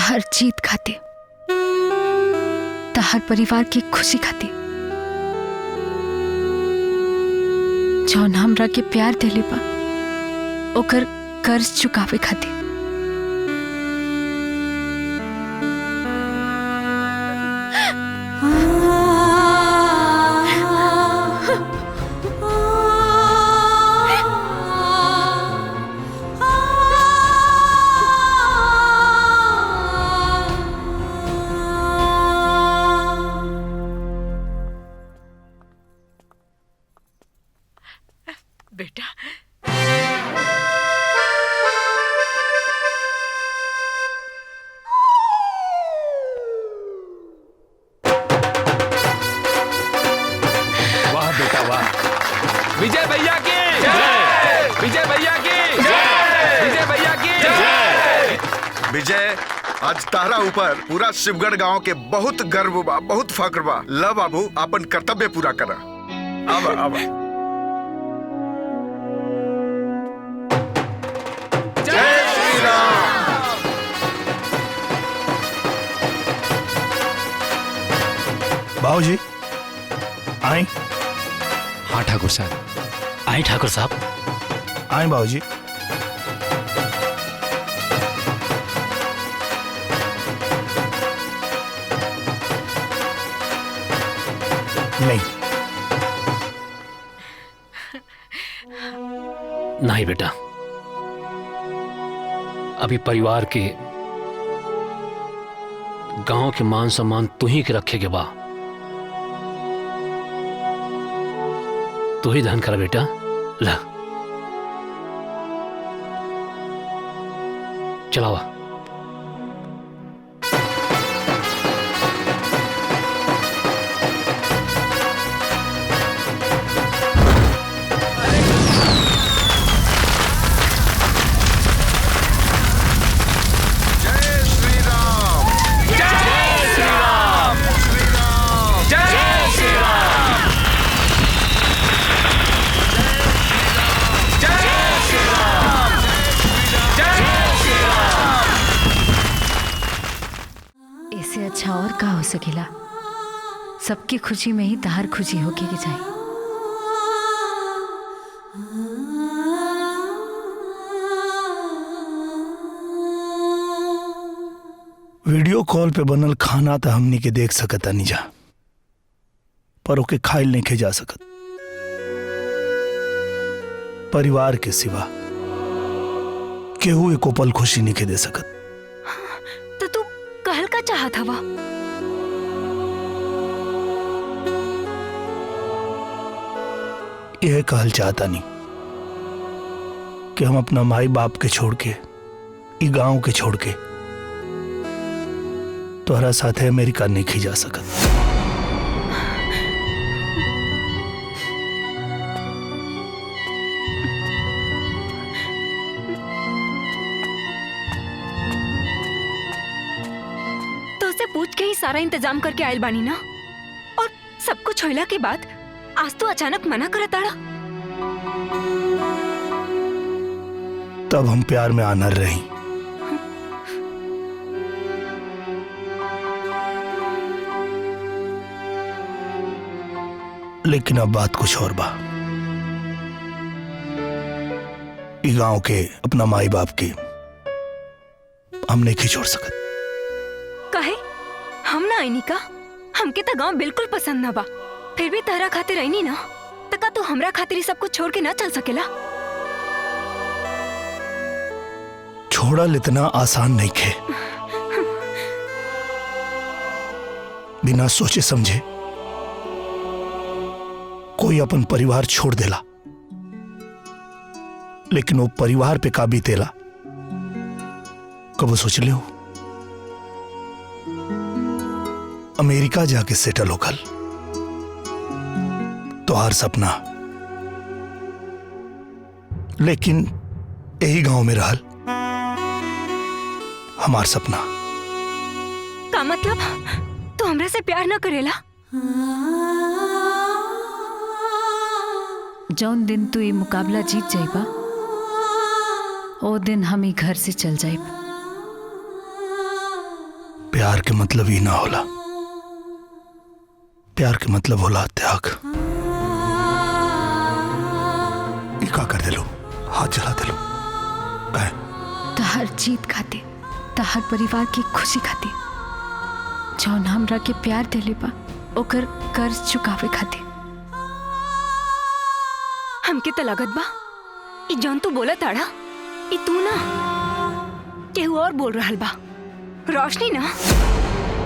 तहार जीत खाते, तहार परिवार की खुशी खाते, जौन हमरा के प्यार देले बा ओकर कर्ज चुकावे खाते। बेटा वाह बेटा वाह। विजय भैया की जय, विजय भैया की जय, विजय भैया की जय। विजय, आज तारा ऊपर पूरा शिवगढ़ गांव के बहुत गर्व बा, बहुत फक्र बा। ल बाबू, अपन कर्तव्य पूरा करा। अब अब बाबूजी आए। हाँ ठाकुर साहब, आए ठाकुर साहब। आए बाबूजी। नहीं नहीं बेटा, अभी परिवार के गांव के मान सम्मान तू ही के रखे के बा। तू ही ध्यान कर बेटा। ला चलावा। अच्छा और का हो सकेला। सबकी खुशी में ही तहार खुशी होके के चाहिए। वीडियो कॉल पे बनल खाना तो हमनी के देख सकता नहीं जा, पर ओके खाइल नहीं खे जा सकत। परिवार के सिवा केहू एको पल खुशी नहीं के दे सकत। तो तू कहल का चाहत हवा? यह कहल चाहता नहीं कि हम अपना माई बाप के छोड़ के, ई गांव के छोड़ के तोहरा साथे अमेरिका नहीं खी जा सकत। तो उसे पूछ के ही सारा इंतजाम करके आयल बानी ना, और सब कुछ होइला के बाद आज तो अचानक मना करत आड़ा। तब हम प्यार में आनर रही, लेकिन अब बात कुछ और बा। ई गांव के, अपना माई बाप के हम नहीं छोड़ सकत। कहे हम ना आईनी का? हमके तो गांव बिल्कुल पसंद ना बा, फिर भी तहरा खातिर आईनी ना, तका तू हमरा खातिर सब कुछ छोड़ के ना चल सकेला? छोड़ल इतना आसान नहीं खे। बिना सोचे समझे कोई अपन परिवार छोड़ देला, लेकिन वो परिवार पे का बीतेला कब सोच लियो? अमेरिका जाके सेटल होकल तो हर सपना, लेकिन यही गांव में रहल हमार सपना। का मतलब तू हमरा से प्यार ना करेला? जौन दिन तू ये मुकाबला जीत जाइबा, ओ दिन हम ही घर से चल जाइब। प्यार के मतलब ही ना होला। प्यार के मतलब होला त्याग। ई का कर देलो, हाथ जला देलो काहे? तहर जीत खातिर, तहर परिवार की खुशी खातिर, जौन हमरा के प्यार देले बा ओकर कर्ज चुकावे खातिर। हमके तो लगत बा ई जौन तू बोला ताड़ा ई तू ना केहू और बोल रहल बा। रोशनी ना